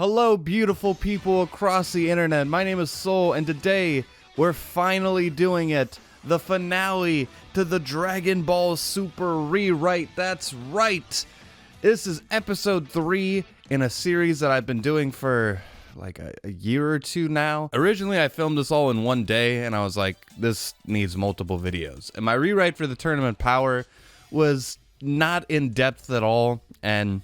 Hello, beautiful people across the internet. My name is Soul, and today we're finally doing it. The finale to the Dragon Ball Super rewrite. That's right. This is episode 3 in a series that I've been doing for like a year or two now. Originally, I filmed this all in one day, and I was like, this needs multiple videos. And my rewrite for the tournament power was not in depth at all, and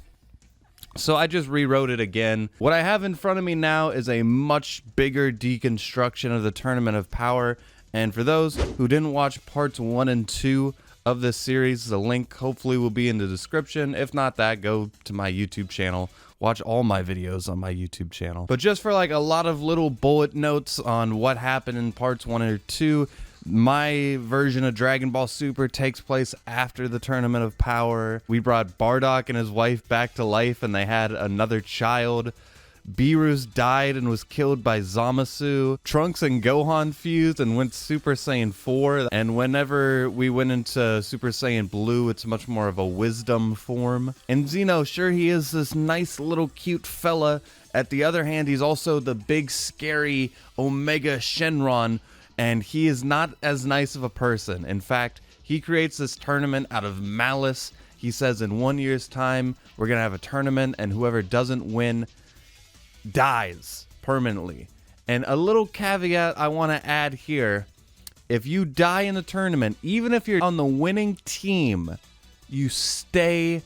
so I just rewrote it again. What I have in front of me now is a much bigger deconstruction of the Tournament of Power. And for those who didn't watch parts 1 and 2 of this series, the link hopefully will be in the description. If not that, go to my YouTube channel. Watch all my videos on my YouTube channel. But just for like a lot of little bullet notes on what happened in parts 1 or 2, my version of Dragon Ball Super takes place after the Tournament of Power. We brought Bardock and his wife back to life, and they had another child. Beerus died and was killed by Zamasu. Trunks and Gohan fused and went Super Saiyan 4. And whenever we went into Super Saiyan Blue, it's much more of a wisdom form. And Zeno, sure, he is this nice little cute fella. At the other hand, he's also the big scary Omega Shenron, and he is not as nice of a person. In fact, he creates this tournament out of malice. He says in 1 year's time, we're going to have a tournament, and whoever doesn't win dies permanently. And a little caveat I want to add here: if you die in the tournament, even if you're on the winning team, you stay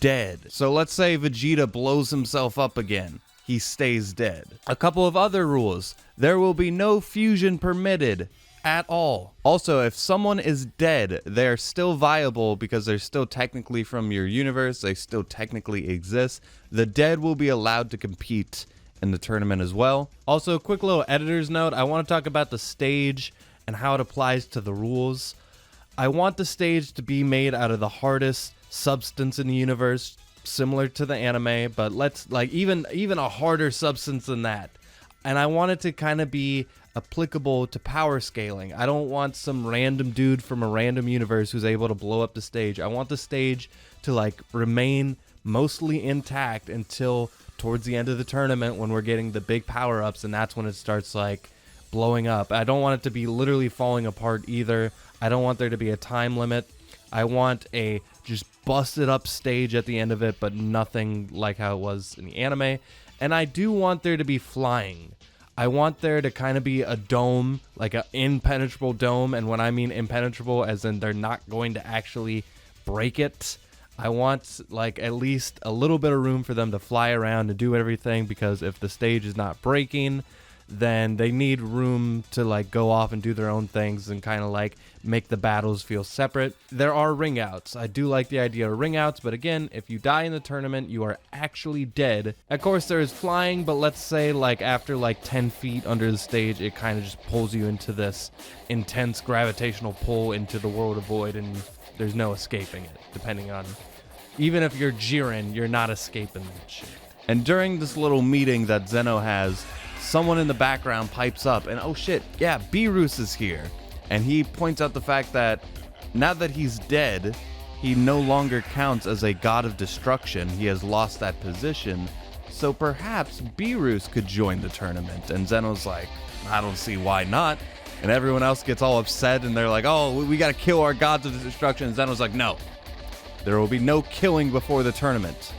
dead. So let's say Vegeta blows himself up again. He stays dead. A couple of other rules: there will be no fusion permitted at all. Also, if someone is dead, they are still viable because they're still technically from your universe. They still technically exist. The dead will be allowed to compete in the tournament as well. Also, a quick little editor's note: I want to talk about the stage and how it applies to the rules. I want the stage to be made out of the hardest substance in the universe, similar to the anime, but let's like even a harder substance than that. And I want it to kind of be applicable to power scaling. I don't want some random dude from a random universe who's able to blow up the stage. I want the stage to like remain mostly intact until towards the end of the tournament, when we're getting the big power-ups, and that's when it starts like blowing up. I don't want it to be literally falling apart either. I don't want there to be a time limit. I want a just busted up stage at the end of it, but nothing like how it was in the anime. And I do want there to be flying. I want there to kind of be a dome, like an impenetrable dome. And when I mean impenetrable, as in they're not going to actually break it. I want like at least a little bit of room for them to fly around and do everything, because if the stage is not breaking, then they need room to like go off and do their own things and kind of like make the battles feel separate. There are ring outs. I do like the idea of ring outs, but again, if you die in the tournament, you are actually dead. Of course, there is flying, but let's say like after like 10 feet under the stage, it kind of just pulls you into this intense gravitational pull into the world of void, and there's no escaping it. Depending on, even if you're Jiren, you're not escaping that shit. And during this little meeting that Zeno has, someone in the background pipes up, and oh shit, yeah, Beerus is here. And he points out the fact that now that he's dead, he no longer counts as a god of destruction. He has lost that position. So perhaps Beerus could join the tournament. And Zeno's like, I don't see why not. And everyone else gets all upset, and they're like, oh, we gotta kill our gods of destruction. And Zeno's like, no, there will be no killing before the tournament.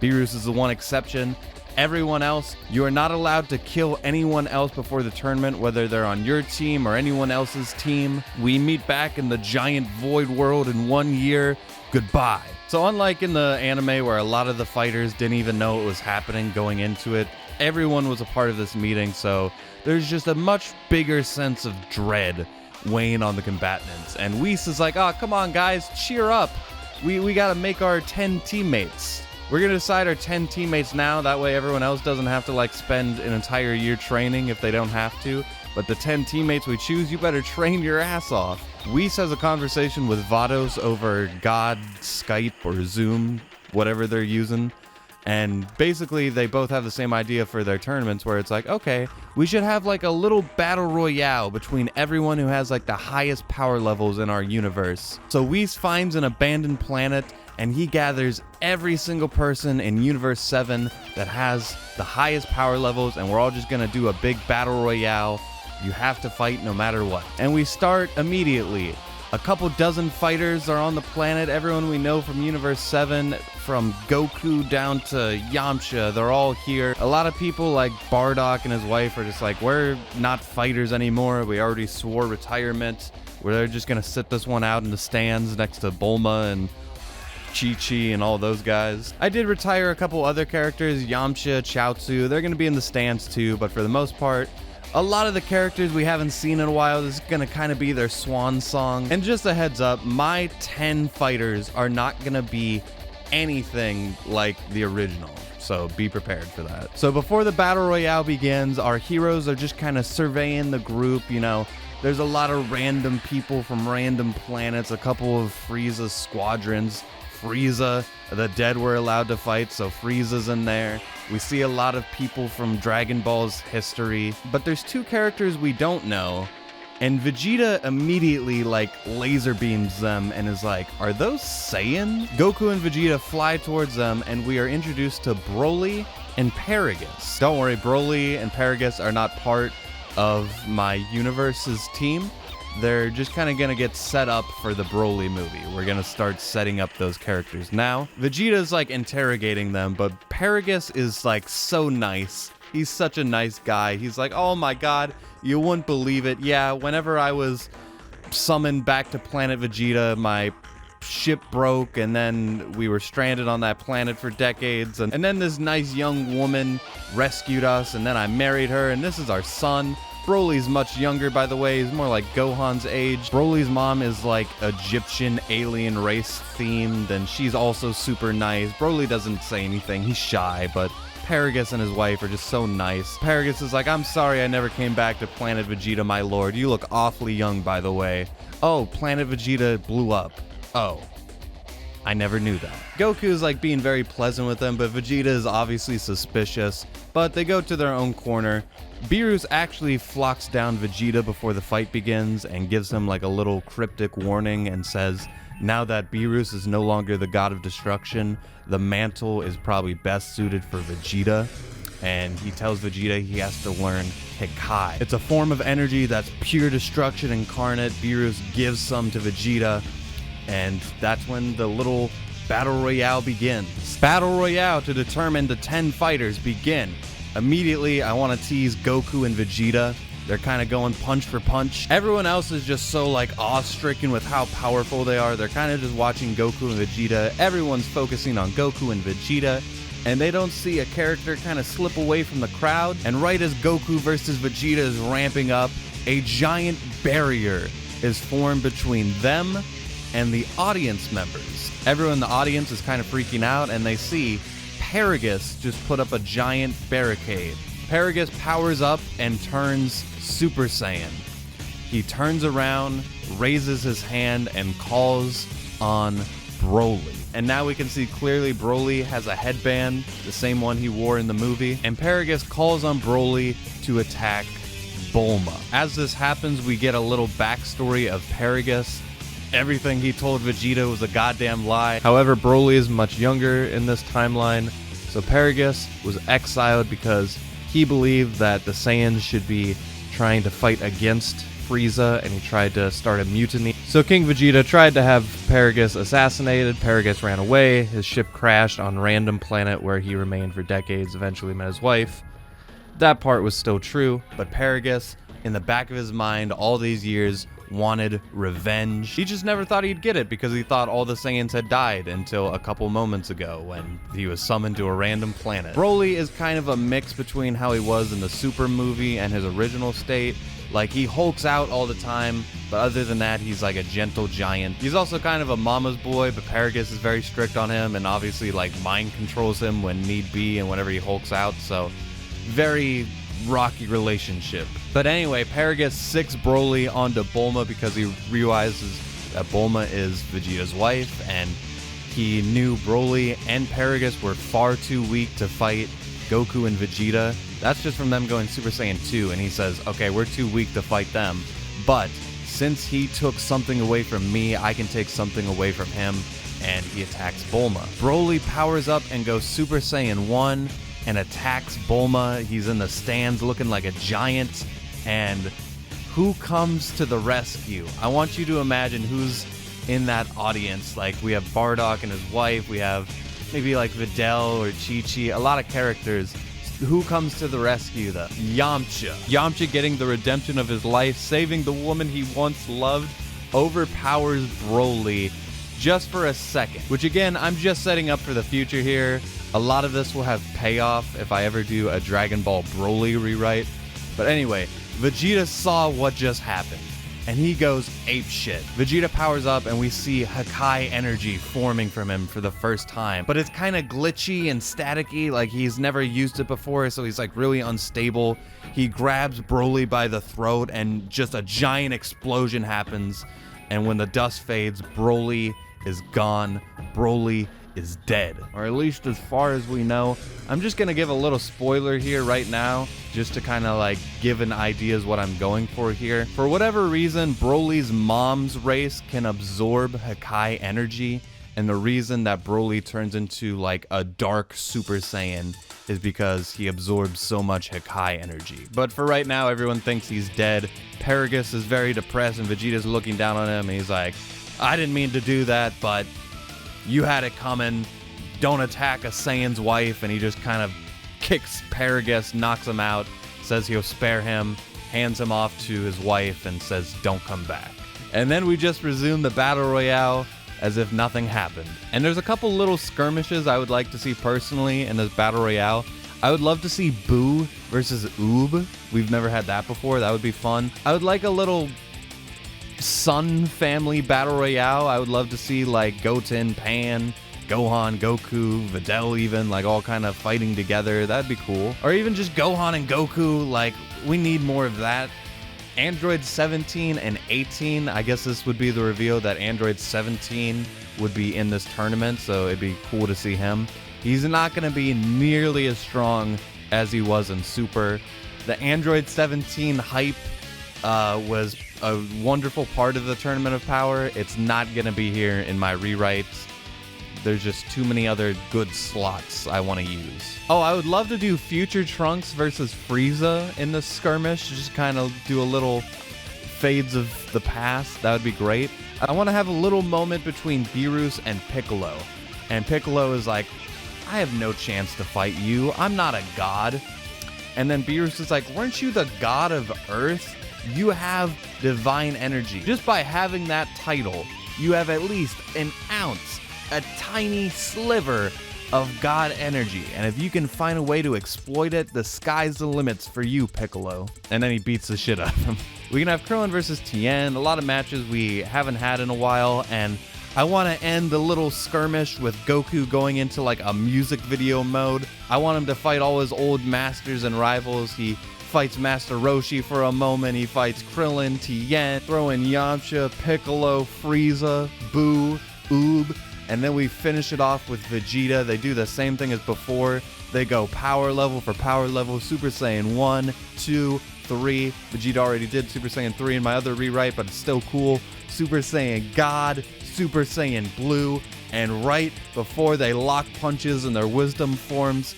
Beerus is the one exception. Everyone else, you are not allowed to kill anyone else before the tournament, whether they're on your team or anyone else's team. We meet back in the giant void world in 1 year. Goodbye. So unlike in the anime, where a lot of the fighters didn't even know it was happening going into it, everyone was a part of this meeting, so there's just a much bigger sense of dread weighing on the combatants. And Whis is like, oh, come on, guys, cheer up. We gotta make our 10 teammates. We're going to decide our 10 teammates now. That way everyone else doesn't have to like spend an entire year training if they don't have to. But the 10 teammates we choose, you better train your ass off. Whis has a conversation with Vados over God, Skype, or Zoom, whatever they're using. And basically, they both have the same idea for their tournaments where it's like, okay, we should have like a little battle royale between everyone who has like the highest power levels in our universe. So Whis finds an abandoned planet and he gathers every single person in Universe 7 that has the highest power levels, and we're all just gonna do a big battle royale. You have to fight no matter what. And we start immediately. A couple dozen fighters are on the planet. Everyone we know from Universe 7, from Goku down to Yamcha, they're all here. A lot of people like Bardock and his wife are just like, we're not fighters anymore. We already swore retirement. We're just gonna sit this one out in the stands next to Bulma and Chi-Chi and all those guys. I did retire a couple other characters, Yamcha, Chaozu. They're gonna be in the stands too, but for the most part, a lot of the characters we haven't seen in a while, this is gonna kind of be their swan song. And just a heads up, my 10 fighters are not gonna be anything like the original, so be prepared for that. So before the battle royale begins, our heroes are just kind of surveying the group. You know, there's a lot of random people from random planets, a couple of Frieza's squadrons. Frieza, the dead were allowed to fight, so Frieza's in there. We see a lot of people from Dragon Ball's history, but there's two characters we don't know, and Vegeta immediately like laser beams them and is like, are those Saiyan? Goku and Vegeta fly towards them, and we are introduced to Broly and Paragus. Don't worry, Broly and Paragus are not part of my universe's team. They're just kind of going to get set up for the Broly movie. We're going to start setting up those characters now. Vegeta's like interrogating them, but Paragus is like so nice. He's such a nice guy. He's like, oh my god, you wouldn't believe it. Yeah, whenever I was summoned back to planet Vegeta, my ship broke and then we were stranded on that planet for decades. And then this nice young woman rescued us, and then I married her, and this is our son. Broly's much younger, by the way. He's more like Gohan's age. Broly's mom is like Egyptian alien race themed, and she's also super nice. Broly doesn't say anything. He's shy, but Paragus and his wife are just so nice. Paragus is like, I'm sorry I never came back to Planet Vegeta, my lord. You look awfully young, by the way. Oh, Planet Vegeta blew up. Oh. I never knew that. Goku is like being very pleasant with them, but Vegeta is obviously suspicious. But they go to their own corner. Beerus actually flocks down Vegeta before the fight begins and gives him like a little cryptic warning and says, now that Beerus is no longer the god of destruction, the mantle is probably best suited for Vegeta. And he tells Vegeta he has to learn Hikai. It's a form of energy that's pure destruction incarnate. Beerus gives some to Vegeta, and that's when the little battle royale begins. Battle royale to determine the 10 fighters begin. Immediately, I want to tease Goku and Vegeta. They're kind of going punch for punch. Everyone else is just so like awe-stricken with how powerful they are. They're kind of just watching Goku and Vegeta. Everyone's focusing on Goku and Vegeta, and they don't see a character kind of slip away from the crowd. And right as Goku versus Vegeta is ramping up, a giant barrier is formed between them and the audience members. Everyone in the audience is kind of freaking out, and they see Paragus just put up a giant barricade. Paragus powers up and turns Super Saiyan. He turns around, raises his hand, and calls on Broly. And now we can see clearly Broly has a headband, the same one he wore in the movie. And Paragus calls on Broly to attack Bulma. As this happens, we get a little backstory of Paragus. Everything he told Vegeta was a goddamn lie. However, Broly is much younger in this timeline, so Paragus was exiled because he believed that the Saiyans should be trying to fight against Frieza, and he tried to start a mutiny. So King Vegeta tried to have Paragus assassinated. Paragus ran away. His ship crashed on a random planet where he remained for decades, eventually met his wife. That part was still true, but Paragus, in the back of his mind all these years, wanted revenge. He just never thought he'd get it because he thought all the Saiyans had died until a couple moments ago when he was summoned to a random planet. Broly is kind of a mix between how he was in the Super movie and his original state. Like, he hulks out all the time, but other than that, he's like a gentle giant. He's also kind of a mama's boy, but Paragus is very strict on him and obviously like mind controls him when need be and whenever he hulks out, so very rocky relationship. But anyway, Paragus sicks Broly onto Bulma because he realizes that Bulma is Vegeta's wife, and He knew Broly and Paragus were far too weak to fight Goku and Vegeta. That's just from them going Super Saiyan 2, and he says, okay, we're too weak to fight them, but since he took something away from me, I can take something away from him, and he attacks Bulma. Broly powers up and goes Super Saiyan 1 and attacks Bulma. He's in the stands looking like a giant, and who comes to the rescue? I want you to imagine who's in that audience. Like, we have Bardock and his wife, we have maybe like Videl or Chi-Chi, a lot of characters. Who comes to the rescue though? Yamcha. Yamcha getting the redemption of his life, saving the woman he once loved, overpowers Broly just for a second. Which again, I'm just setting up for the future here. A lot of this will have payoff if I ever do a Dragon Ball Broly rewrite. But anyway, Vegeta saw what just happened, and he goes apeshit. Vegeta powers up and we see Hakai energy forming from him for the first time. But it's kind of glitchy and staticky, like he's never used it before, so he's like really unstable. He grabs Broly by the throat and just a giant explosion happens. And when the dust fades, Broly is gone. Broly is dead, or at least as far as we know. I'm just gonna give a little spoiler here right now, just to kind of like give an idea of what I'm going for here. For whatever reason, Broly's mom's race can absorb Hakai energy, and the reason that Broly turns into like a dark Super Saiyan is because he absorbs so much Hakai energy. But for right now, everyone thinks he's dead. Paragus is very depressed, and Vegeta's looking down on him, and he's like, I didn't mean to do that, but you had it coming. Don't attack a Saiyan's wife. And he just kind of kicks Paragus, knocks him out, says he'll spare him, hands him off to his wife, and says, don't come back. And then we just resume the battle royale as if nothing happened. And there's a couple little skirmishes I would like to see personally in this battle royale. I would love to see Boo versus Oob. We've never had that before. That would be fun. I would like a little Sun family battle royale. I would love to see like Goten, Pan, Gohan, Goku, Videl even, like all kind of fighting together. That'd be cool. Or even just Gohan and Goku. Like, we need more of that. Android 17 and 18, I guess this would be the reveal that Android 17 would be in this tournament, so it'd be cool to see him. He's not going to be nearly as strong as he was in Super. The Android 17 hype was a wonderful part of the Tournament of Power. It's not going to be here in my rewrites. There's just too many other good slots I want to use. Oh, I would love to do Future Trunks versus Frieza in this skirmish. Just kind of do a little fades of the past. That would be great. I want to have a little moment between Beerus and Piccolo. And Piccolo is like, I have no chance to fight you. I'm not a god. And then Beerus is like, weren't you the god of Earth? You have divine energy. Just by having that title, you have at least an ounce, a tiny sliver of god energy. And if you can find a way to exploit it, the sky's the limits for you, Piccolo. And then he beats the shit out of him. We can have Krillin versus Tien, a lot of matches we haven't had in a while, and I want to end the little skirmish with Goku going into like a music video mode. I want him to fight all his old masters and rivals. He fights Master Roshi for a moment. He fights Krillin, Tien, throw in Yamcha, Piccolo, Frieza, Boo, Oob, and then we finish it off with Vegeta. They do the same thing as before. They go power level for power level, Super Saiyan 1, 2, 3. Vegeta already did Super Saiyan 3 in my other rewrite, but it's still cool. Super Saiyan God, Super Saiyan Blue, and right before they lock punches and their wisdom forms,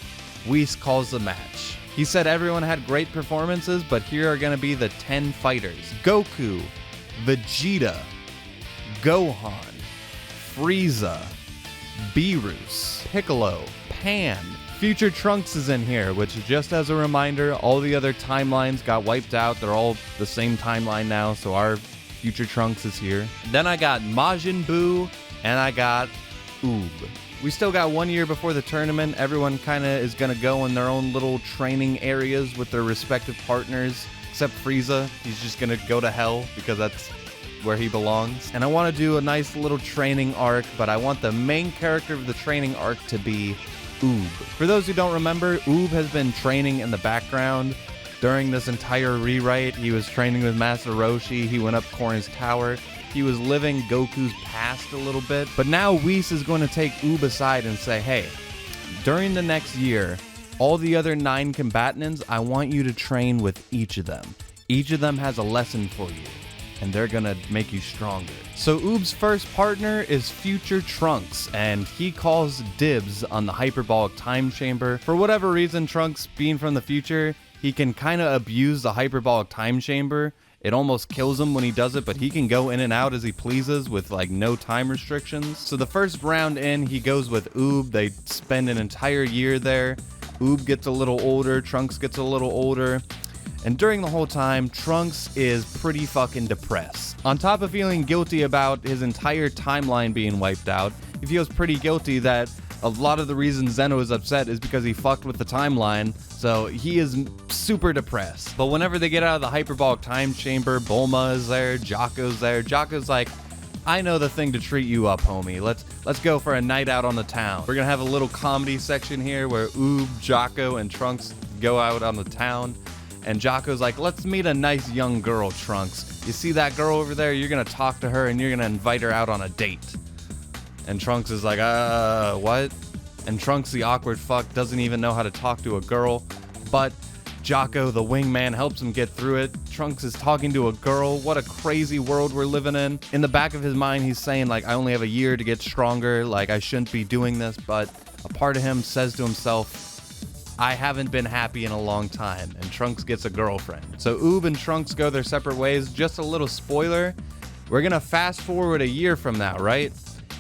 Whis calls the match. He said everyone had great performances, but here are going to be the 10 fighters. Goku, Vegeta, Gohan, Frieza, Beerus, Piccolo, Pan. Future Trunks is in here, which just as a reminder, all the other timelines got wiped out. They're all the same timeline now, so our Future Trunks is here. Then I got Majin Buu, and I got Oob. We still got 1 year before the tournament. Everyone kind of is going to go in their own little training areas with their respective partners, except Frieza. He's just going to go to hell because that's where he belongs. And I want to do a nice little training arc, but I want the main character of the training arc to be Oob. For those who don't remember, Oob has been training in the background during this entire rewrite. He was training with Master Roshi. He went up Korn's tower. he was living Goku's past a little bit. But now Whis is going to take Oob aside and say, hey, during the next year, all the other 9 combatants, I want you to train with each of them. Each of them has a lesson for you, and they're gonna make you stronger. So Oob's first partner is future Trunks, and he calls dibs on the hyperbolic time chamber. For whatever reason, Trunks, being from the future, he can kind of abuse the hyperbolic time chamber. It almost kills him when he does it, but he can go in and out as he pleases with like no time restrictions. So the first round in, he goes with Oob. They spend an entire year there. Oob gets a little older, Trunks gets a little older. And during the whole time, Trunks is pretty fucking depressed. On top of feeling guilty about his entire timeline being wiped out, he feels pretty guilty that a lot of the reason Zeno is upset is because he fucked with the timeline, so he is super depressed. But whenever they get out of the hyperbolic time chamber, Bulma is there, Jocko's there. Jocko's like, I know the thing to treat you up, homie. Let's go for a night out on the town. We're gonna have a little comedy section here where Oob, Jocko, and Trunks go out on the town. And Jocko's like, let's meet a nice young girl, Trunks. You see that girl over there? You're gonna talk to her and you're gonna invite her out on a date. And Trunks is like, what? And Trunks, the awkward fuck, doesn't even know how to talk to a girl. But Jocko, the wingman, helps him get through it. Trunks is talking to a girl. What a crazy world we're living in. In the back of his mind, he's saying, like, I only have a year to get stronger. Like, I shouldn't be doing this. But a part of him says to himself, I haven't been happy in a long time, and Trunks gets a girlfriend. So Oob and Trunks go their separate ways. Just a little spoiler, we're gonna fast forward a year from now, right?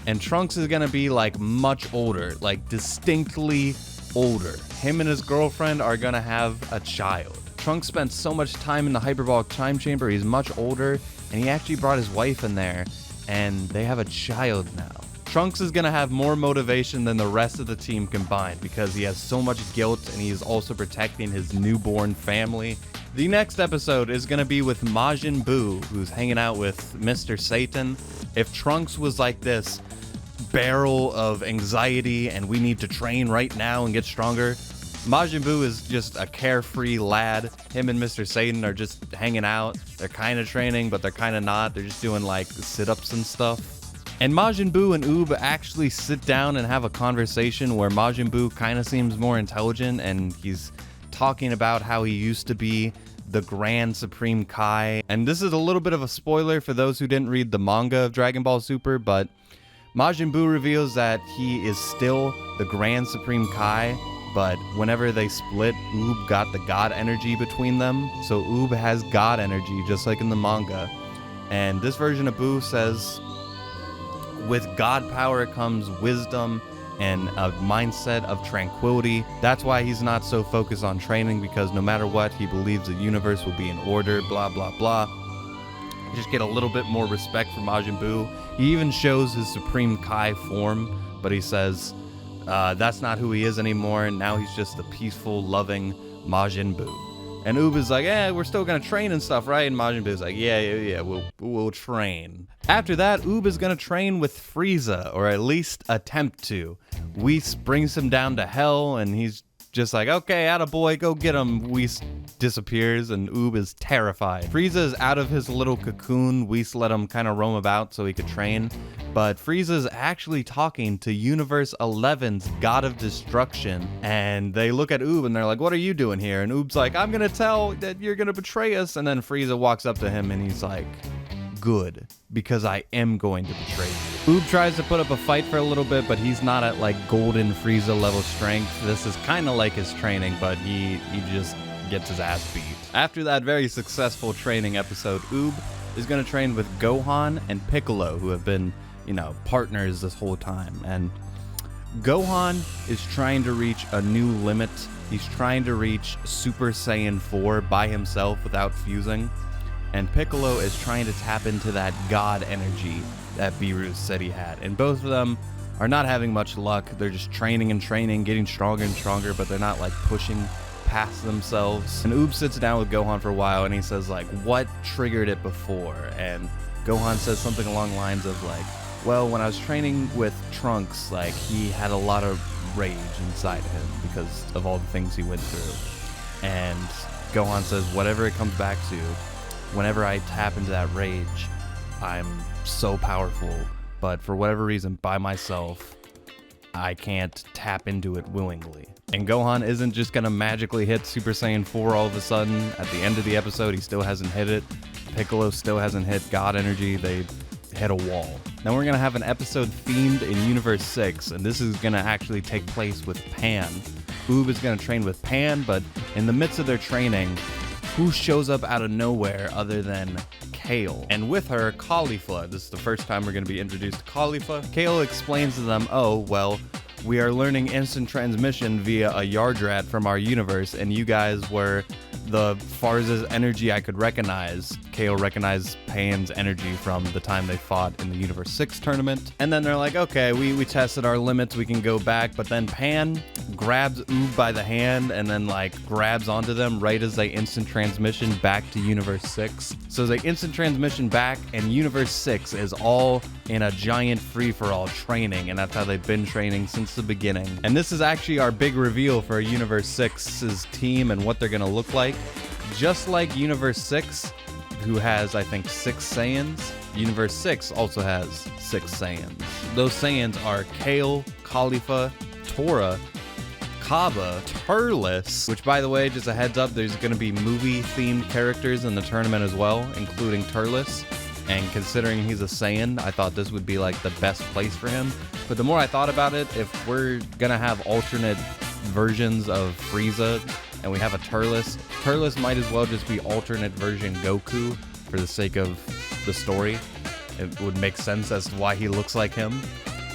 And Trunks is gonna be like much older, like distinctly older. Him and his girlfriend are gonna have a child. Trunks spent so much time in the hyperbolic time chamber, he's much older, and he actually brought his wife in there, and they have a child now. Trunks is gonna have more motivation than the rest of the team combined because he has so much guilt and he is also protecting his newborn family. The next episode is gonna be with Majin Buu, who's hanging out with Mr. Satan. If Trunks was like this barrel of anxiety and we need to train right now and get stronger, Majin Buu is just a carefree lad. Him and Mr. Satan are just hanging out. They're kind of training, but they're kind of not. They're just doing like sit-ups and stuff. And Majin Buu and Oob actually sit down and have a conversation where Majin Buu kind of seems more intelligent and he's talking about how he used to be the Grand Supreme Kai. And this is a little bit of a spoiler for those who didn't read the manga of Dragon Ball Super, but Majin Buu reveals that he is still the Grand Supreme Kai, but whenever they split, Oob got the God energy between them. So Oob has God energy just like in the manga. And this version of Buu says, with God power comes wisdom and a mindset of tranquility. That's why he's not so focused on training, because no matter what, he believes the universe will be in order, blah, blah, blah. Just get a little bit more respect for Majin Buu. He even shows his Supreme Kai form, but he says that's not who he is anymore, and now he's just a peaceful, loving Majin Buu. And Oob is like, we're still gonna train and stuff, right? And Majin Buu's like, yeah, we'll train. After that, Oob is gonna train with Frieza, or at least attempt to. Whis brings him down to hell, and he's just like, okay, attaboy, go get him. Whis disappears, and Oob is terrified. Frieza is out of his little cocoon. Whis let him kind of roam about so he could train. But Frieza is actually talking to Universe 11's God of Destruction. And they look at Oob and they're like, what are you doing here? And Oob's like, I'm gonna tell that you're gonna betray us. And then Frieza walks up to him and he's like, good, because I am going to betray you. Oob tries to put up a fight for a little bit, but he's not at like golden Frieza level strength. This is kind of like his training, but he just gets his ass beat. After that very successful training episode, Oob is going to train with Gohan and Piccolo, who have been, partners this whole time. And Gohan is trying to reach a new limit. He's trying to reach Super Saiyan 4 by himself without fusing. And Piccolo is trying to tap into that God energy that Beerus said he had. And both of them are not having much luck. They're just training and training, getting stronger and stronger, but they're not like pushing past themselves. And Oob sits down with Gohan for a while and he says like, what triggered it before? And Gohan says something along the lines of like, well, when I was training with Trunks, like he had a lot of rage inside of him because of all the things he went through. And Gohan says, whatever it comes back to, whenever I tap into that rage, I'm so powerful, but for whatever reason, by myself, I can't tap into it willingly. And Gohan isn't just gonna magically hit Super Saiyan 4 all of a sudden. At the end of the episode, he still hasn't hit it. Piccolo still hasn't hit God Energy. They hit a wall. Now we're gonna have an episode themed in Universe 6, and this is gonna actually take place with Pan. Oob is gonna train with Pan, but in the midst of their training, who shows up out of nowhere other than Kale? And with her, Caulifla. This is the first time we're going to be introduced to Caulifla. Kale explains to them, oh, well, we are learning instant transmission via a Yardrat from our universe, and you guys were the farthest energy I could recognize. Kale recognized Pan's energy from the time they fought in the Universe 6 tournament. And then they're like, okay, we tested our limits, we can go back. But then Pan grabs Oob by the hand and then like grabs onto them right as they instant transmission back to Universe 6. So they instant transmission back, and Universe 6 is all in a giant free-for-all training, and that's how they've been training since the beginning. And this is actually our big reveal for Universe 6's team and what they're gonna look like. Just like Universe 6, who has, I think, 6 Saiyans, Universe 6 also has 6 Saiyans. Those Saiyans are Kale, Caulifla, Tora, Cobba, Turles, which, by the way, just a heads up, there's going to be movie-themed characters in the tournament as well, including Turles. And considering he's a Saiyan, I thought this would be like the best place for him. But the more I thought about it, if we're going to have alternate versions of Frieza and we have a Turles might as well just be alternate version Goku for the sake of the story. It would make sense as to why he looks like him.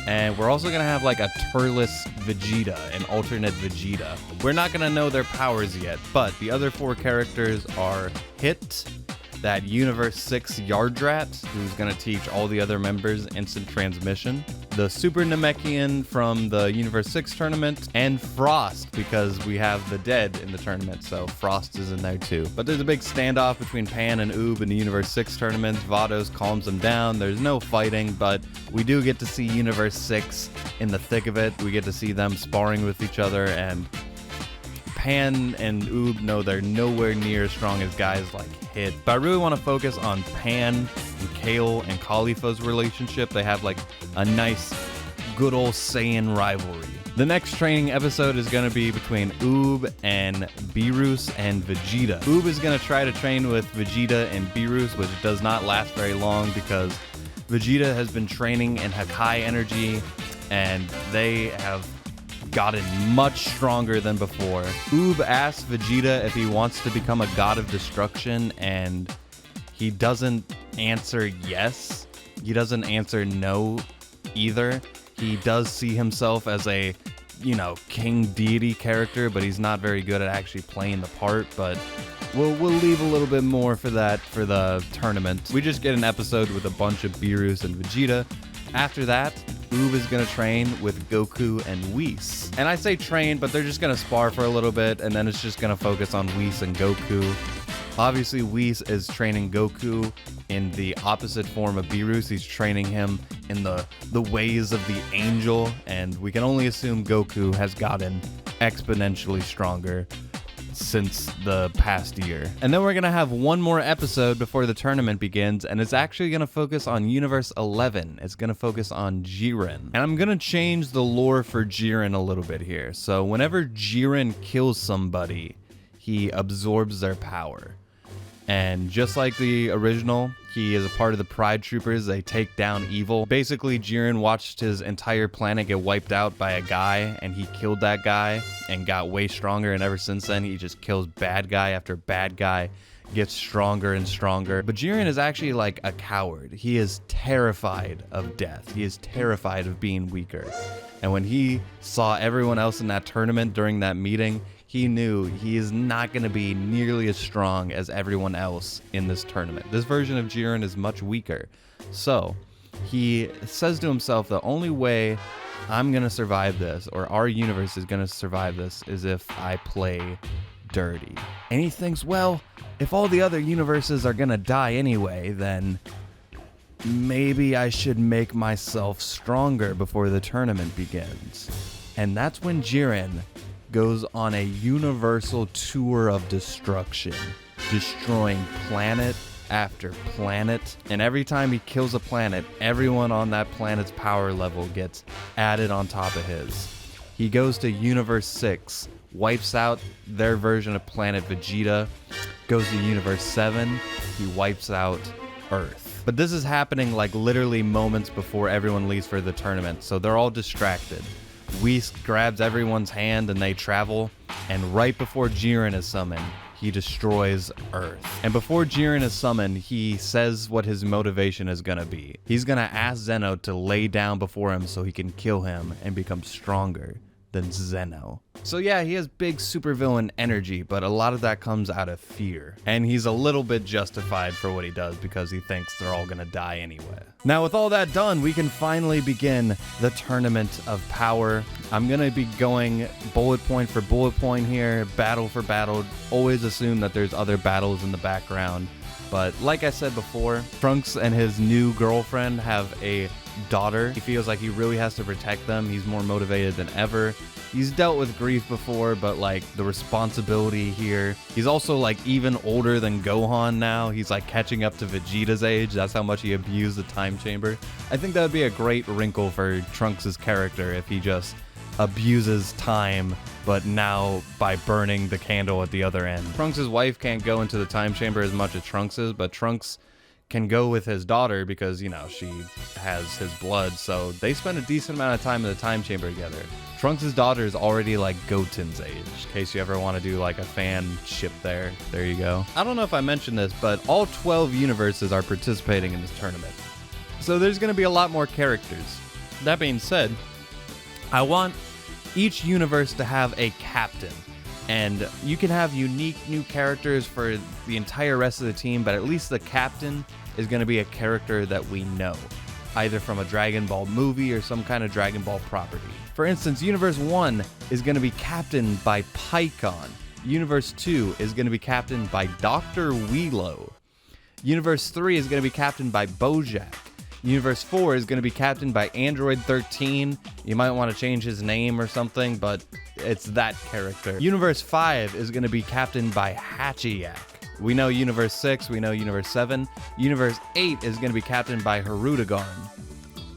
And we're also going to have like a Turles Vegeta, an alternate Vegeta. We're not going to know their powers yet, but the other 4 characters are Hit, that Universe 6 Yardrat, who's going to teach all the other members instant transmission, the Super Namekian from the Universe 6 tournament, and Frost, because we have the dead in the tournament, so Frost is in there too. But there's a big standoff between Pan and Oob in the Universe 6 tournament. Vados calms them down. There's no fighting, but we do get to see Universe 6 in the thick of it. We get to see them sparring with each other, and Pan and Oob know they're nowhere near as strong as guys like Hit. But I really want to focus on Pan and Kale and Caulifla's relationship. They have like a nice, good old Saiyan rivalry. The next training episode is going to be between Oob and Beerus and Vegeta. Oob is going to try to train with Vegeta and Beerus, which does not last very long because Vegeta has been training in Hakai energy, and they have gotten much stronger than before. Oob asks Vegeta if he wants to become a god of destruction, and he doesn't answer yes. He doesn't answer no either. He does see himself as a, king deity character, but he's not very good at actually playing the part. But we'll leave a little bit more for that for the tournament. We just get an episode with a bunch of Beerus and Vegeta. After that, Oob is going to train with Goku and Whis. And I say train, but they're just going to spar for a little bit, and then it's just going to focus on Whis and Goku. Obviously, Whis is training Goku in the opposite form of Beerus. He's training him in the ways of the angel, and we can only assume Goku has gotten exponentially stronger since the past year. And then we're gonna have one more episode before the tournament begins, and it's actually gonna focus on Universe 11. It's gonna focus on Jiren. And I'm gonna change the lore for Jiren a little bit here. So whenever Jiren kills somebody, he absorbs their power. And just like the original, he is a part of the Pride Troopers. They take down evil. Basically, Jiren watched his entire planet get wiped out by a guy, and he killed that guy and got way stronger. And ever since then, he just kills bad guy after bad guy, gets stronger and stronger. But Jiren is actually like a coward. He is terrified of death. He is terrified of being weaker. And when he saw everyone else in that tournament during that meeting, he knew he is not going to be nearly as strong as everyone else in this tournament. This version of Jiren is much weaker. So he says to himself, the only way I'm going to survive this, or our universe is going to survive this, is if I play dirty. And he thinks, well, if all the other universes are going to die anyway, then maybe I should make myself stronger before the tournament begins. And that's when Jiren goes on a universal tour of destruction, destroying planet after planet, and every time he kills a planet, everyone on that planet's power level gets added on top of his. He goes to Universe 6, wipes out their version of planet Vegeta, goes to Universe 7, he wipes out Earth. But this is happening like literally moments before everyone leaves for the tournament, so they're all distracted. Whis grabs everyone's hand and they travel, and right before Jiren is summoned, he destroys Earth. And before Jiren is summoned, he says what his motivation is gonna be. He's gonna ask Zeno to lay down before him so he can kill him and become stronger than Zeno. So yeah, he has big supervillain energy, but a lot of that comes out of fear. And he's a little bit justified for what he does because he thinks they're all gonna die anyway. Now with all that done, we can finally begin the Tournament of Power. I'm gonna be going bullet point for bullet point here, battle for battle. Always assume that there's other battles in the background. But like I said before, Trunks and his new girlfriend have a daughter. He feels like he really has to protect them. He's more motivated than ever. He's dealt with grief before, but like the responsibility here. He's also like even older than Gohan now. He's like catching up to Vegeta's age. That's how much he abused the time chamber. I think that would be a great wrinkle for Trunks' character if he just abuses time, but now by burning the candle at the other end. Trunks' wife can't go into the time chamber as much as Trunks is, but Trunks can go with his daughter because, you know, she has his blood, so they spend a decent amount of time in the time chamber together. Trunks' daughter is already like Goten's age, in case you ever want to do like a fan ship there. There you go. I don't know if I mentioned this, but all 12 universes are participating in this tournament. So there's going to be a lot more characters. That being said, I want each universe to have a captain. And you can have unique new characters for the entire rest of the team, but at least the captain is going to be a character that we know, either from a Dragon Ball movie or some kind of Dragon Ball property. For instance, Universe 1 is going to be captained by Pikkon. Universe 2 is going to be captained by Dr. Wheelo. Universe 3 is going to be captained by Bojack. Universe 4 is going to be captained by Android 13. You might want to change his name or something, but it's that character. Universe 5 is going to be captained by Hachiyak. We know Universe 6, we know Universe 7. Universe 8 is going to be captained by Hirudegarn.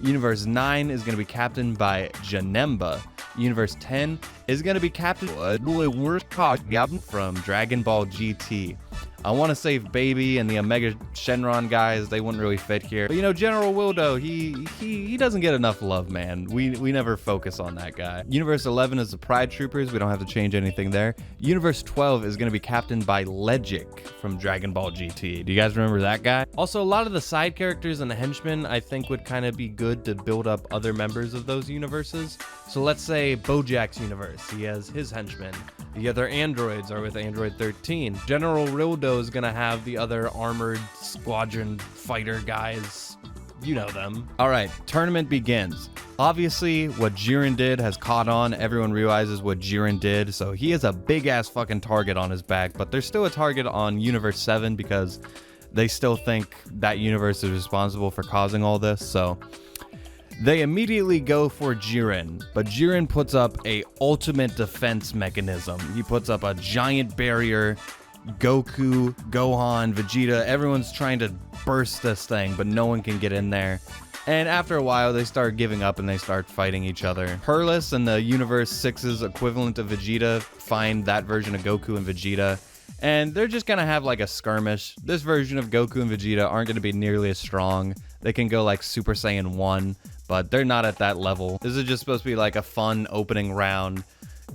Universe 9 is going to be captained by Janemba. Universe 10 is going to be captained from Dragon Ball GT. I want to save Baby and the Omega Shenron guys. They wouldn't really fit here. But you know, General Wildo, he doesn't get enough love, man. We never focus on that guy. Universe 11 is the Pride Troopers. We don't have to change anything there. Universe 12 is going to be captained by Legic from Dragon Ball GT. Do you guys remember that guy? Also, a lot of the side characters and the henchmen, I think, would kind of be good to build up other members of those universes. So let's say Bojack's universe. He has his henchmen. The other androids are with Android 13. General Rildo is gonna have the other armored squadron fighter guys. You know them. All right, tournament begins. Obviously, what Jiren did has caught on. Everyone realizes what Jiren did, so he has a big-ass fucking target on his back, but there's still a target on Universe 7 because they still think that universe is responsible for causing all this, so they immediately go for Jiren, but Jiren puts up a ultimate defense mechanism. He puts up a giant barrier. Goku, Gohan, Vegeta, everyone's trying to burst this thing, but no one can get in there. And after a while, they start giving up and they start fighting each other. Perlis and the Universe 6's equivalent of Vegeta find that version of Goku and Vegeta, and they're just gonna have like a skirmish. This version of Goku and Vegeta aren't gonna be nearly as strong. They can go like Super Saiyan 1, but they're not at that level. This is just supposed to be like a fun opening round.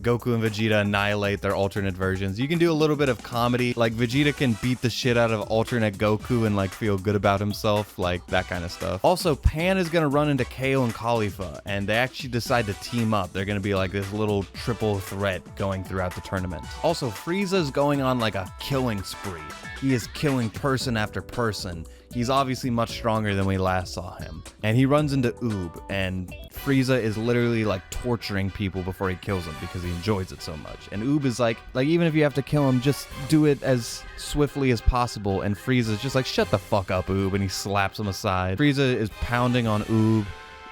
Goku and Vegeta annihilate their alternate versions. You can do a little bit of comedy, like Vegeta can beat the shit out of alternate Goku and like feel good about himself, like that kind of stuff. Also, Pan is gonna run into Kale and Khalifa, and they actually decide to team up. They're gonna be like this little triple threat going throughout the tournament. Also, Frieza's going on like a killing spree. He is killing person after person. He's obviously much stronger than we last saw him. And he runs into Oob, and Frieza is literally like torturing people before he kills them because he enjoys it so much. And Oob is like even if you have to kill him, just do it as swiftly as possible. And Frieza's just like, shut the fuck up, Oob, and he slaps him aside. Frieza is pounding on Oob,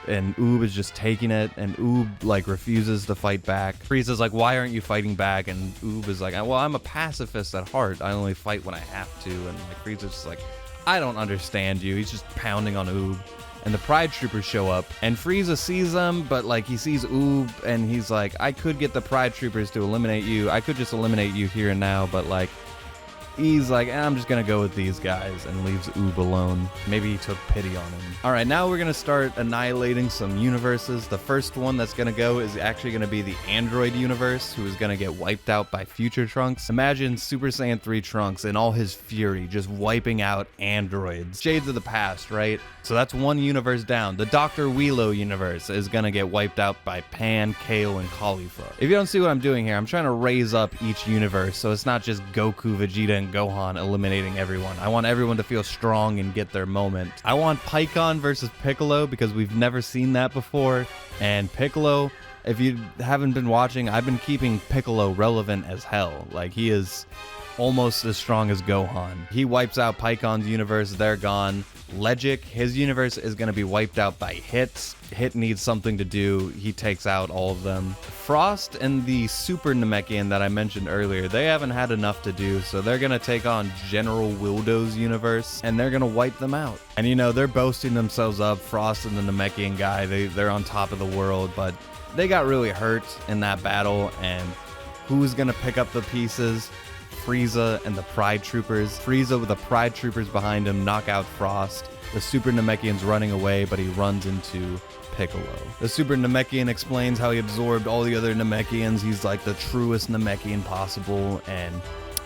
and Oob is just taking it, and Oob like refuses to fight back. Frieza's like, why aren't you fighting back? And Oob is like, well, I'm a pacifist at heart. I only fight when I have to. And like Frieza's just like, I don't understand you. He's just pounding on Oob. And the Pride Troopers show up, and Frieza sees them, but like he sees Oob, and he's like, I could get the Pride Troopers to eliminate you. I could just eliminate you here and now, but like, he's like, I'm just gonna go with these guys, and leaves Oob alone. Maybe he took pity on him. All right, now we're gonna start annihilating some universes. The first one that's gonna go is actually gonna be the Android universe, who is gonna get wiped out by future Trunks. Imagine Super Saiyan 3 Trunks in all his fury, just wiping out androids. Shades of the past, right? So that's one universe down. The Dr. Wheelo universe is gonna get wiped out by Pan, Kale, and Caulifla. If you don't see what I'm doing here, I'm trying to raise up each universe so it's not just Goku, Vegeta, and Gohan eliminating everyone. I want everyone to feel strong and get their moment. I want Pikkon versus Piccolo because we've never seen that before. And Piccolo, if you haven't been watching, I've been keeping Piccolo relevant as hell. Like, he is almost as strong as Gohan. He wipes out Pikkon's universe, they're gone. Legic, his universe is going to be wiped out by Hit. Hit needs something to do, he takes out all of them. Frost and the Super Namekian that I mentioned earlier, they haven't had enough to do, so they're going to take on General Wildo's universe, and they're going to wipe them out. And you know, they're boasting themselves up, Frost and the Namekian guy, they're on top of the world, but they got really hurt in that battle, and who's going to pick up the pieces? Frieza and the Pride Troopers. Frieza with the Pride Troopers behind him knock out Frost. The Super Namekian's running away, but he runs into Piccolo. The Super Namekian explains how he absorbed all the other Namekians. He's like the truest Namekian possible, and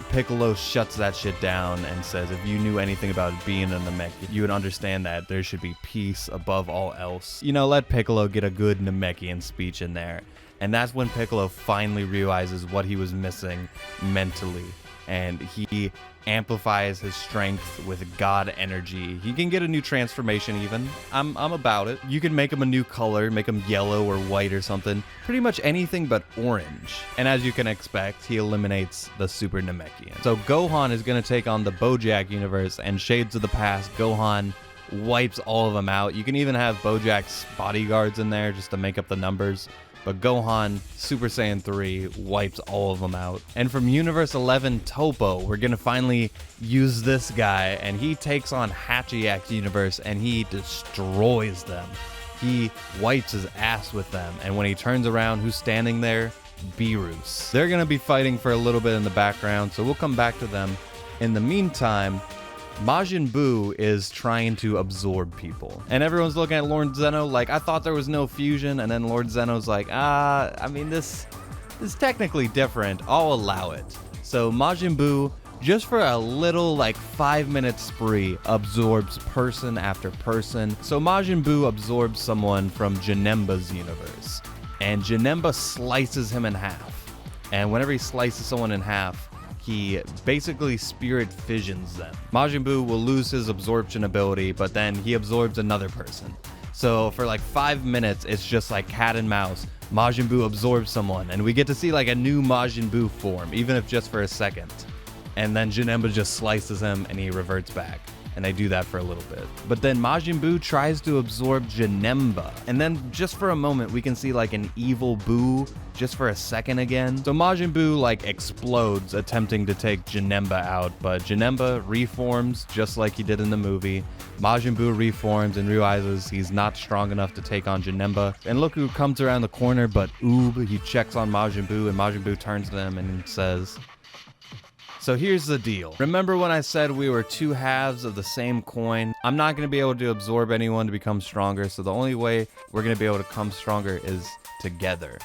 Piccolo shuts that shit down and says if you knew anything about being a Namekian, you would understand that there should be peace above all else. You know, let Piccolo get a good Namekian speech in there. And that's when Piccolo finally realizes what he was missing mentally. And he amplifies his strength with God energy. He can get a new transformation even. I'm about it. You can make him a new color, make him yellow or white or something. Pretty much anything but orange. And as you can expect, he eliminates the Super Namekian. So Gohan is going to take on the Bojack universe, and Shades of the Past, Gohan wipes all of them out. You can even have Bojack's bodyguards in there just to make up the numbers. But Gohan, Super Saiyan 3, wipes all of them out. And from Universe 11, Topo, we're gonna finally use this guy, and he takes on Hachiak's universe, and he destroys them. He wipes his ass with them, and when he turns around, who's standing there? Beerus. They're gonna be fighting for a little bit in the background, so we'll come back to them. In the meantime, Majin Buu is trying to absorb people. And everyone's looking at Lord Zeno like, I thought there was no fusion. And then Lord Zeno's like, I mean, this is technically different. I'll allow it. So Majin Buu, just for a little like 5-minute spree, absorbs person after person. So Majin Buu absorbs someone from Janemba's universe. And Janemba slices him in half. And whenever he slices someone in half, he basically spirit fissions them. Majin Buu will lose his absorption ability, but then he absorbs another person. So for like 5 minutes, it's just like cat and mouse. Majin Buu absorbs someone, and we get to see like a new Majin Buu form, even if just for a second. And then Janemba just slices him, and he reverts back. And they do that for a little bit. But then Majin Buu tries to absorb Janemba. And then just for a moment, we can see like an evil Buu just for a second again. So Majin Buu like explodes attempting to take Janemba out, but Janemba reforms just like he did in the movie. Majin Buu reforms and realizes he's not strong enough to take on Janemba. And look who comes around the corner but Oob. He checks on Majin Buu, and Majin Buu turns to him and says, so here's the deal. Remember when I said we were two halves of the same coin? I'm not going to be able to absorb anyone to become stronger, so the only way we're going to be able to come stronger is together.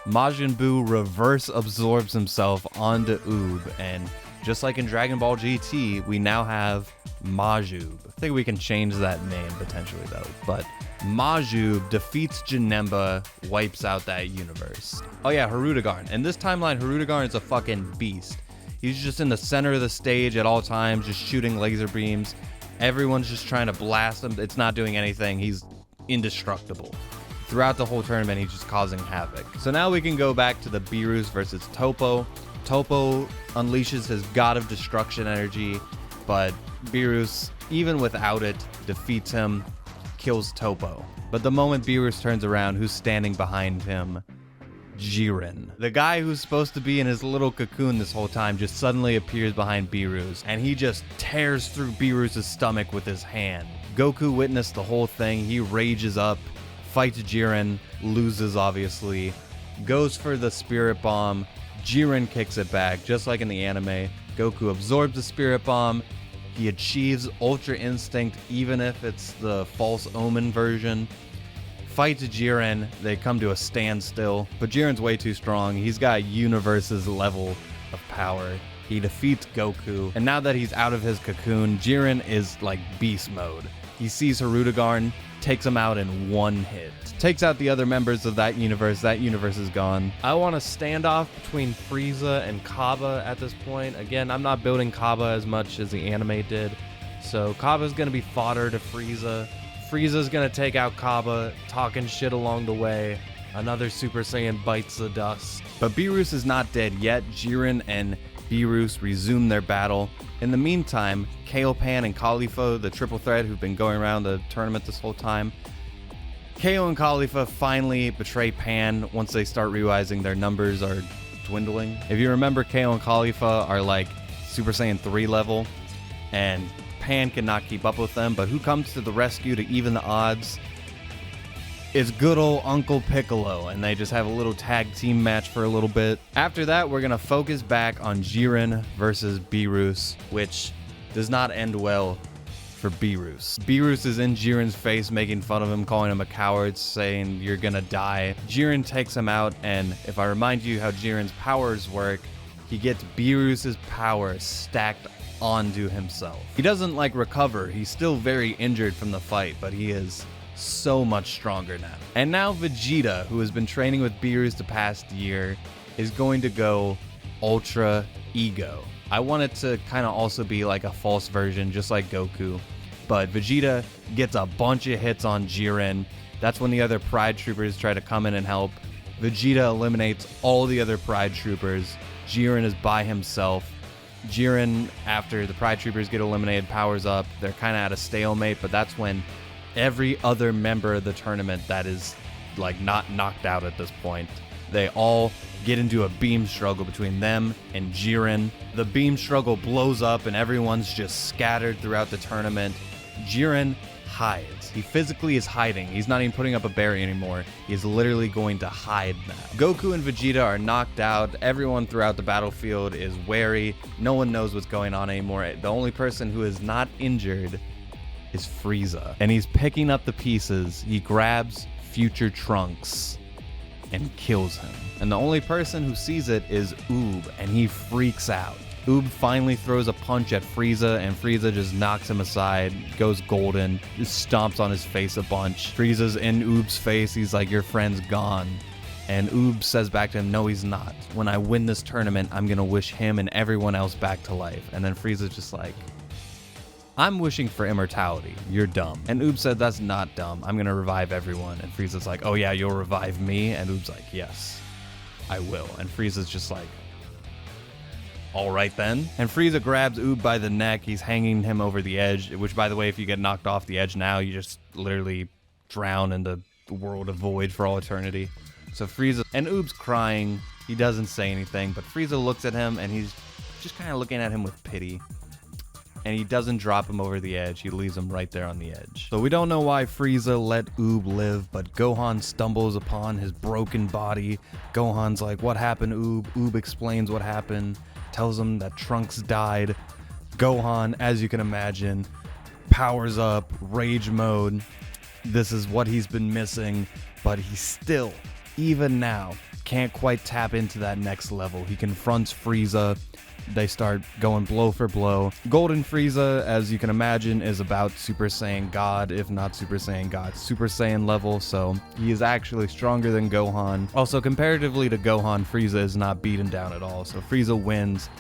Majin Buu reverse absorbs himself onto Oob, and just like in Dragon Ball GT, we now have Majuub. I think we can change that name potentially though, but Majuub defeats Janemba, wipes out that universe. Oh yeah, Hirudegarn. In this timeline, Hirudegarn is a fucking beast. He's just in the center of the stage at all times, just shooting laser beams. Everyone's just trying to blast him. It's not doing anything. He's indestructible. Throughout the whole tournament, he's just causing havoc. So now we can go back to the Beerus versus Topo. Topo unleashes his God of Destruction energy, but Beerus, even without it, defeats him, kills Topo. But the moment Beerus turns around, who's standing behind him? Jiren. The guy who's supposed to be in his little cocoon this whole time just suddenly appears behind Beerus, and he just tears through Beerus' stomach with his hand. Goku witnessed the whole thing. He rages up, fights Jiren, loses obviously, goes for the spirit bomb. Jiren kicks it back, just like in the anime. Goku absorbs the spirit bomb. He achieves Ultra Instinct, even if it's the false omen version. Fights Jiren, they come to a standstill, but Jiren's way too strong. He's got Universe's level of power. He defeats Goku, and now that he's out of his cocoon, Jiren is like beast mode. He sees Hirudegarn, takes him out in one hit. Takes out the other members of that universe is gone. I want a standoff between Frieza and Cobba at this point. Again, I'm not building Cobba as much as the anime did, so Cobba's gonna be fodder to Frieza. Frieza's gonna take out Cobba, talking shit along the way. Another Super Saiyan bites the dust. But Beerus is not dead yet. Jiren and Beerus resume their battle. In the meantime, Kale, Pan, and Khalifa, the triple threat who've been going around the tournament this whole time, Kale and Khalifa finally betray Pan once they start realizing their numbers are dwindling. If you remember, Kale and Khalifa are like Super Saiyan 3 level, and Pan cannot keep up with them, but who comes to the rescue to even the odds? It's good old Uncle Piccolo, and they just have a little tag team match for a little bit. After that, we're gonna focus back on Jiren versus Beerus, which does not end well for Beerus. Beerus is in Jiren's face, making fun of him, calling him a coward, saying you're gonna die. Jiren takes him out, and if I remind you how Jiren's powers work, he gets Beerus's power stacked onto himself. He doesn't like recover. He's still very injured from the fight, but he is so much stronger now. And now Vegeta, who has been training with Beerus the past year, is going to go Ultra Ego. I want it to kind of also be like a false version, just like Goku. But Vegeta gets a bunch of hits on Jiren. That's when the other Pride Troopers try to come in and help. Vegeta eliminates all the other Pride Troopers. Jiren is by himself. Jiren, after the Pride Troopers get eliminated, powers up. They're kind of at a stalemate, but that's when every other member of the tournament that is like not knocked out at this point, they all get into a beam struggle between them and Jiren. The beam struggle blows up and everyone's just scattered throughout the tournament. Jiren hides. He physically is hiding. He's not even putting up a barrier anymore. He's literally going to hide now. Goku and Vegeta are knocked out. Everyone throughout the battlefield is wary. No one knows what's going on anymore. The only person who is not injured is Frieza. And he's picking up the pieces. He grabs future Trunks and kills him. And the only person who sees it is Oob, and he freaks out. Oob finally throws a punch at Frieza, and Frieza just knocks him aside, goes golden, just stomps on his face a bunch. Frieza's in Oob's face. He's like, your friend's gone. And Oob says back to him, no, he's not. When I win this tournament, I'm gonna wish him and everyone else back to life. And then Frieza's just like, I'm wishing for immortality. You're dumb. And Oob said, that's not dumb. I'm gonna revive everyone. And Frieza's like, oh yeah, you'll revive me? And Oob's like, yes, I will. And Frieza's just like, all right then. And Frieza grabs Oob by the neck. He's hanging him over the edge, which, by the way, if you get knocked off the edge now, you just literally drown in the world of void for all eternity. So Frieza, and Oob's crying. He doesn't say anything, but Frieza looks at him and he's just kind of looking at him with pity. And he doesn't drop him over the edge. He leaves him right there on the edge. So we don't know why Frieza let Oob live, but Gohan stumbles upon his broken body. Gohan's like, what happened, Oob? Oob explains what happened, tells him that Trunks died. Gohan, as you can imagine, powers up, rage mode. This is what he's been missing, but he still, even now, can't quite tap into that next level. He confronts Frieza. They start going blow for blow. Golden Frieza, as you can imagine, is about Super Saiyan God, if not Super Saiyan God, Super Saiyan level, so he is actually stronger than Gohan. Also, comparatively to Gohan, Frieza is not beaten down at all, so Frieza wins,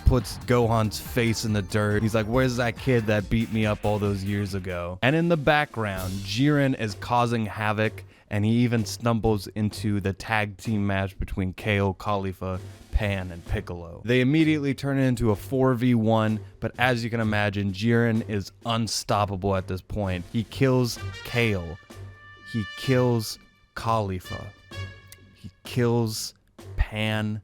puts Gohan's face in the dirt. He's like, where's that kid that beat me up all those years ago? And in the background, Jiren is causing havoc, and he even stumbles into the tag team match between Kale, Khalifa, Pan, and Piccolo. They immediately turn it into a 4v1, but as you can imagine, Jiren is unstoppable at this point. He kills Kale. He kills Khalifa. He kills Pan,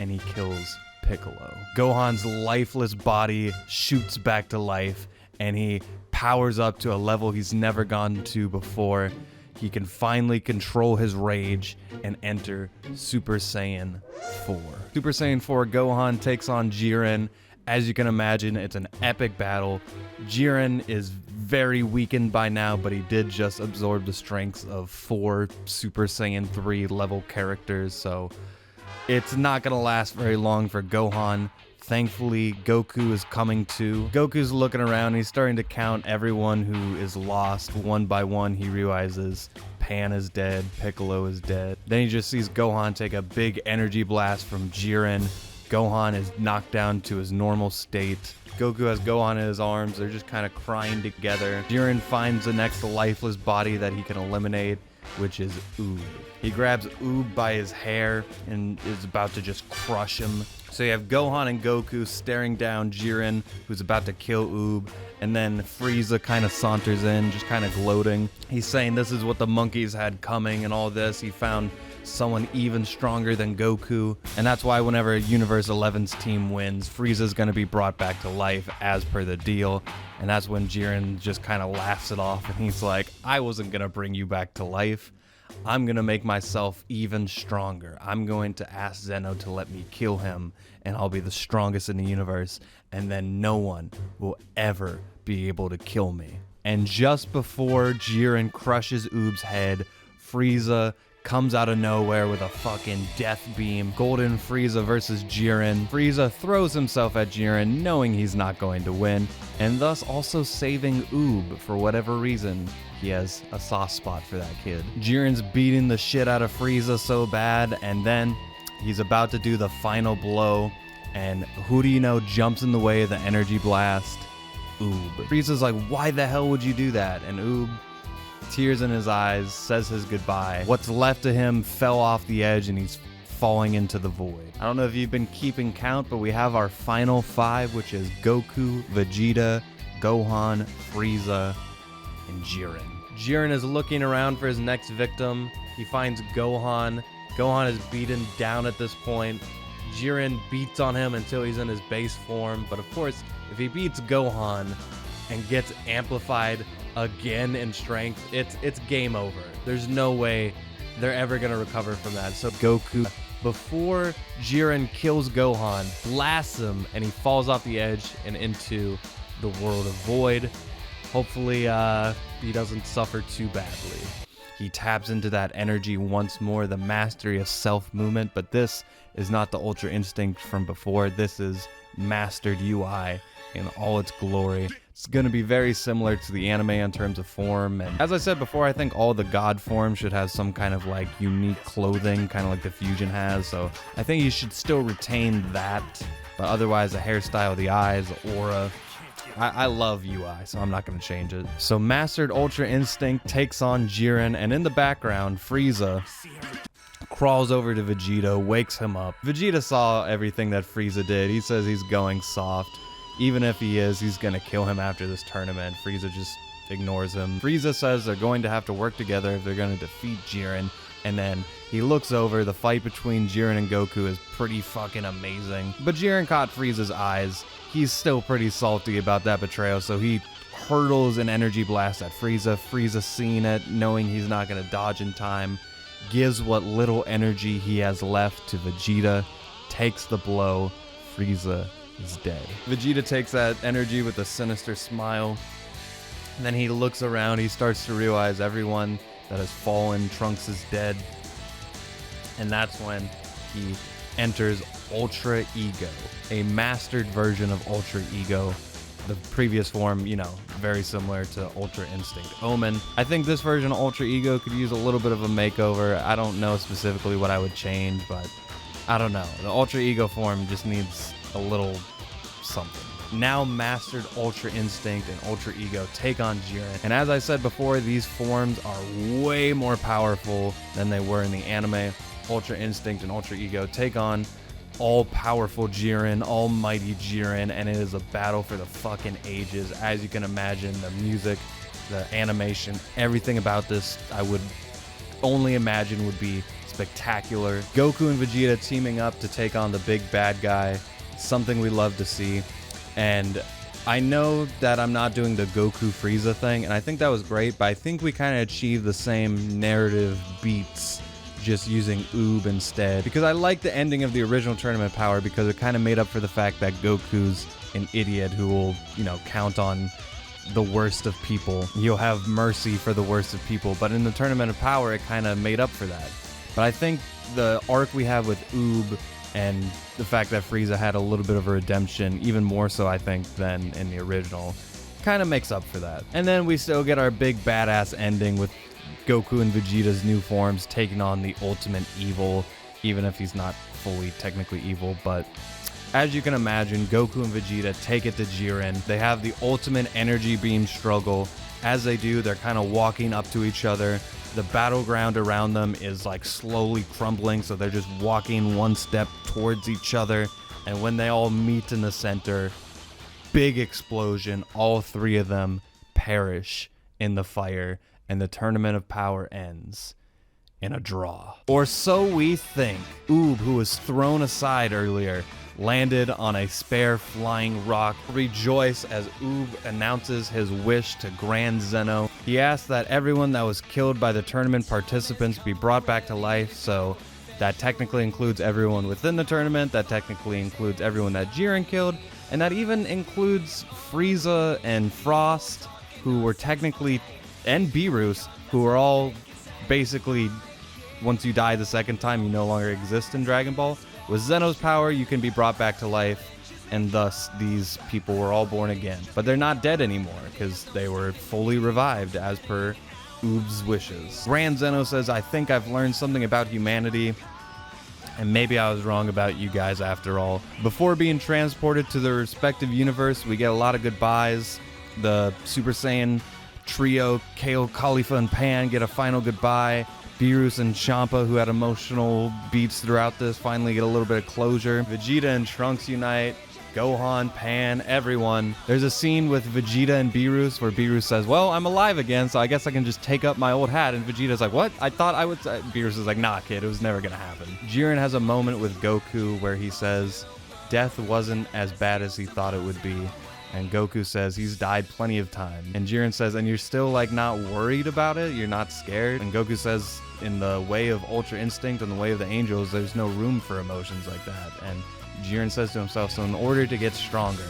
and he kills Piccolo. Gohan's lifeless body shoots back to life, and he powers up to a level he's never gone to before. He can finally control his rage and enter Super Saiyan 4. Super Saiyan 4 Gohan takes on Jiren. As you can imagine, it's an epic battle. Jiren is very weakened by now, but he did just absorb the strengths of 4 Super Saiyan 3 level characters, so it's not gonna last very long for Gohan. Thankfully, Goku is coming too. Goku's looking around. He's starting to count everyone who is lost. One by one, he realizes Pan is dead, Piccolo is dead. Then he just sees Gohan take a big energy blast from Jiren. Gohan is knocked down to his normal state. Goku has Gohan in his arms. They're just kind of crying together. Jiren finds the next lifeless body that he can eliminate, which is Oob. He grabs Oob by his hair and is about to just crush him. So you have Gohan and Goku staring down Jiren, who's about to kill Oob, and then Frieza kind of saunters in, just kind of gloating. He's saying this is what the monkeys had coming and all this. He found someone even stronger than Goku, and that's why whenever Universe 11's team wins, Frieza's going to be brought back to life as per the deal. And that's when Jiren just kind of laughs it off, and he's like, I wasn't going to bring you back to life. I'm going to make myself even stronger. I'm going to ask Zeno to let me kill him, and I'll be the strongest in the universe, and then no one will ever be able to kill me. And just before Jiren crushes Oob's head, Frieza comes out of nowhere with a fucking death beam. Golden Frieza versus Jiren. Frieza throws himself at Jiren, knowing he's not going to win, and thus also saving Oob for whatever reason. He has a soft spot for that kid. Jiren's beating the shit out of Frieza so bad, and then he's about to do the final blow, and who do you know jumps in the way of the energy blast? Oob. Frieza's like, why the hell would you do that? And Oob, tears in his eyes, says his goodbye. What's left of him fell off the edge, and he's falling into the void. I don't know if you've been keeping count, but we have our final 5, which is Goku, Vegeta, Gohan, Frieza, and Jiren. Jiren is looking around for his next victim. He finds Gohan. Gohan is beaten down at this point. Jiren beats on him until he's in his base form, but of course, if he beats Gohan and gets amplified again in strength, it's game over. There's no way they're ever gonna recover from that. So Goku, before Jiren kills Gohan, blasts him, and he falls off the edge and into the world of Void. Hopefully, he doesn't suffer too badly. He taps into that energy once more, the mastery of self-movement, but this is not the Ultra Instinct from before. This is mastered UI in all its glory. It's going to be very similar to the anime in terms of form, and as I said before, I think all the god forms should have some kind of like unique clothing, kind of like the Fusion has, so I think you should still retain that, but otherwise the hairstyle, the eyes, the aura, I love UI, so I'm not going to change it. So Mastered Ultra Instinct takes on Jiren, and in the background, Frieza crawls over to Vegeta, wakes him up. Vegeta saw everything that Frieza did. He says he's going soft. Even if he is, he's going to kill him after this tournament. Frieza just ignores him. Frieza says they're going to have to work together if they're going to defeat Jiren. And then he looks over. The fight between Jiren and Goku is pretty fucking amazing. But Jiren caught Frieza's eyes. He's still pretty salty about that betrayal, so he hurtles an energy blast at Frieza. Frieza, seeing it, knowing he's not going to dodge in time, gives what little energy he has left to Vegeta, takes the blow. Frieza is dead. Vegeta takes that energy with a sinister smile. And then he looks around. He starts to realize everyone that has fallen. Trunks is dead. And that's when he enters Ultra Ego, a mastered version of Ultra Ego. The previous form, you know, very similar to Ultra Instinct Omen. I think this version of Ultra Ego could use a little bit of a makeover. I don't know specifically what I would change, but I don't know. The Ultra Ego form just needs a little something. Now Mastered Ultra Instinct and Ultra Ego take on Jiren. And as I said before, these forms are way more powerful than they were in the anime. Ultra Instinct and Ultra Ego take on all-powerful Jiren, almighty Jiren, and it is a battle for the fucking ages. As you can imagine, the music, the animation, everything about this, I would only imagine would be spectacular. Goku and Vegeta teaming up to take on the big bad guy, something we love to see. And I know that I'm not doing the Goku Frieza thing, and I think that was great, but I think we kind of achieved the same narrative beats just using Oob instead. Because I like the ending of the original Tournament Power because it kind of made up for the fact that Goku's an idiot who will, you know, count on the worst of people. You'll have mercy for the worst of people, but in the Tournament of Power, it kind of made up for that. But I think the arc we have with Oob and the fact that Frieza had a little bit of a redemption, even more so I think than in the original, kind of makes up for that. And then we still get our big badass ending with Goku and Vegeta's new forms taking on the ultimate evil, even if he's not fully technically evil. But as you can imagine, Goku and Vegeta take it to Jiren. They have the ultimate energy beam struggle. As they do, they're kind of walking up to each other. The battleground around them is like slowly crumbling, so they're just walking one step towards each other. And when they all meet in the center, big explosion, all three of them perish in the fire, and the Tournament of Power ends in a draw. Or so we think. Oob, who was thrown aside earlier, landed on a spare flying rock. Rejoice as Oob announces his wish to Grand Zeno. He asks that everyone that was killed by the tournament participants be brought back to life, so that technically includes everyone within the tournament, that technically includes everyone that Jiren killed, and that even includes Frieza and Frost, who were technically, and Beerus, who are all basically, once you die the second time, you no longer exist in Dragon Ball. With Zeno's power, you can be brought back to life, and thus these people were all born again. But they're not dead anymore, because they were fully revived as per Oob's wishes. Grand Zeno says, I think I've learned something about humanity, and maybe I was wrong about you guys after all. Before being transported to their respective universe, we get a lot of goodbyes. The Super Saiyan trio, Kale, Khalifa, and Pan, get a final goodbye. Beerus and Champa, who had emotional beats throughout this, finally get a little bit of closure. Vegeta and Trunks unite. Gohan, Pan, everyone. There's a scene with Vegeta and Beerus where Beerus says, well, I'm alive again, so I guess I can just take up my old hat. And Vegeta's like, what? I thought I would... Beerus is like, nah, kid, it was never gonna happen. Jiren has a moment with Goku where he says, death wasn't as bad as he thought it would be. And Goku says he's died plenty of times. And Jiren says, and you're still like not worried about it? You're not scared? And Goku says, in the way of Ultra Instinct and the way of the angels, there's no room for emotions like that. And Jiren says to himself, so in order to get stronger,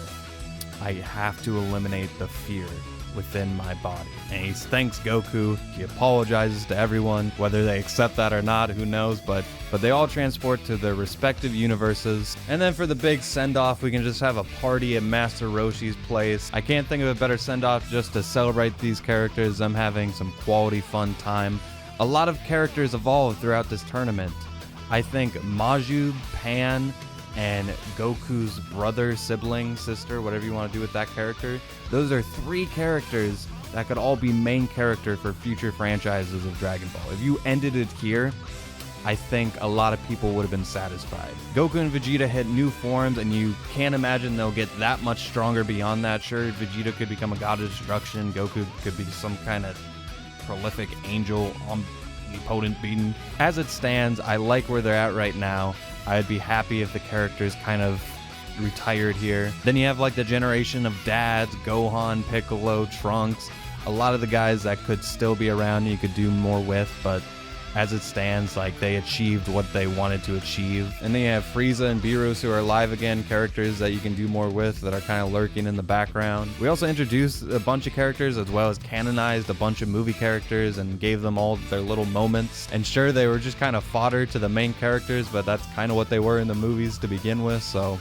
I have to eliminate the fear within my body. And he thanks Goku. He apologizes to everyone. Whether they accept that or not, who knows? But they all transport to their respective universes. And then for the big send-off, we can just have a party at Master Roshi's place. I can't think of a better send-off just to celebrate these characters. I'm having some quality fun time. A lot of characters evolved throughout this tournament. I think Majuub, Pan, and Goku's brother, sibling, sister, whatever you want to do with that character. Those are three characters that could all be main character for future franchises of Dragon Ball. If you ended it here, I think a lot of people would have been satisfied. Goku and Vegeta hit new forms, and you can't imagine they'll get that much stronger beyond that. Sure, Vegeta could become a god of destruction. Goku could be some kind of prolific angel, omnipotent being. As it stands, I like where they're at right now. I'd be happy if the characters kind of retired here. Then you have like the generation of dads, Gohan, Piccolo, Trunks, a lot of the guys that could still be around you could do more with, but as it stands, like, they achieved what they wanted to achieve. And then you have Frieza and Beerus, who are alive again, characters that you can do more with that are kind of lurking in the background. We also introduced a bunch of characters, as well as canonized a bunch of movie characters and gave them all their little moments. And sure, they were just kind of fodder to the main characters, but that's kind of what they were in the movies to begin with, so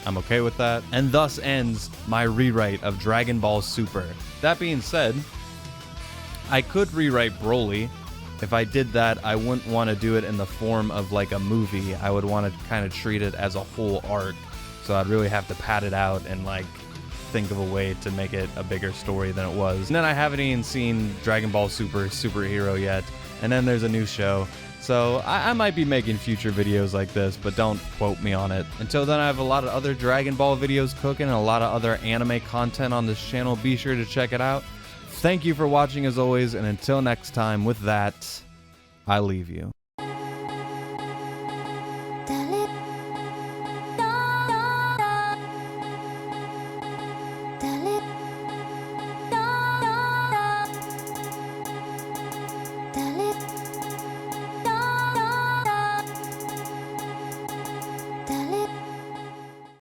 I'm okay with that. And thus ends my rewrite of Dragon Ball Super. That being said, I could rewrite Broly. If I did that, I wouldn't want to do it in the form of like a movie. I would want to kind of treat it as a whole arc. So I'd really have to pad it out and like think of a way to make it a bigger story than it was. And then I haven't even seen Dragon Ball Super Superhero yet. And then there's a new show. So I might be making future videos like this, but don't quote me on it. Until then, I have a lot of other Dragon Ball videos cooking and a lot of other anime content on this channel. Be sure to check it out. Thank you for watching as always, and until next time, with that, I leave you.